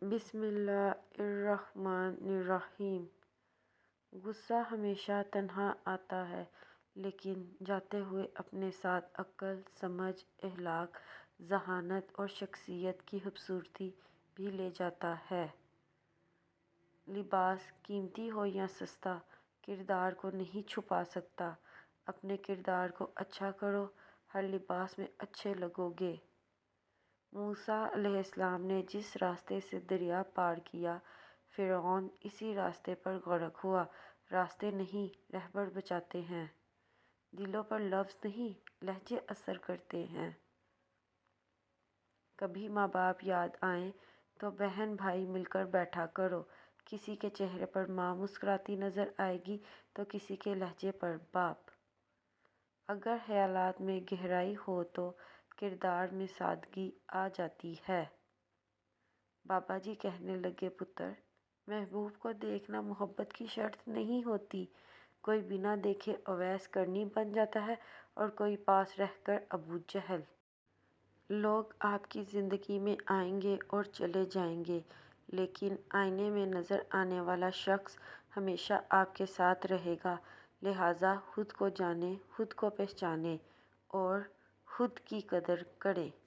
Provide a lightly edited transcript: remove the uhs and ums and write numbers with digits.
بسم اللہ الرحمن الرحیم۔ غصہ ہمیشہ تنہا آتا ہے لیکن جاتے ہوئے اپنے ساتھ عقل، سمجھ، اخلاق، ذہانت اور شخصیت کی خوبصورتی بھی لے جاتا ہے۔ لباس قیمتی ہو یا سستا، کردار کو نہیں چھپا سکتا۔ اپنے کردار کو اچھا کرو، ہر لباس میں اچھے لگو گے۔ موسیٰ علیہ السلام نے جس راستے سے دریا پار کیا، فرعون اسی راستے پر غرق ہوا۔ راستے نہیں، رہبر بچاتے ہیں۔ دلوں پر لفظ نہیں، لہجے اثر کرتے ہیں۔ کبھی ماں باپ یاد آئیں تو بہن بھائی مل کر بیٹھا کرو۔ کسی کے چہرے پر ماں مسکراتی نظر آئے گی تو کسی کے لہجے پر باپ۔ اگر خیالات میں گہرائی ہو تو کردار میں سادگی آ جاتی ہے۔ بابا جی کہنے لگے، پتر، محبوب کو دیکھنا محبت کی شرط نہیں ہوتی۔ کوئی بنا دیکھے اویس کرنی بن جاتا ہے اور کوئی پاس رہ کر ابو جہل۔ لوگ آپ کی زندگی میں آئیں گے اور چلے جائیں گے لیکن آئینے میں نظر آنے والا شخص ہمیشہ آپ کے ساتھ رہے گا۔ لہٰذا خود کو جانیں، خود کو پہچانیں اور خود کی قدر کریں۔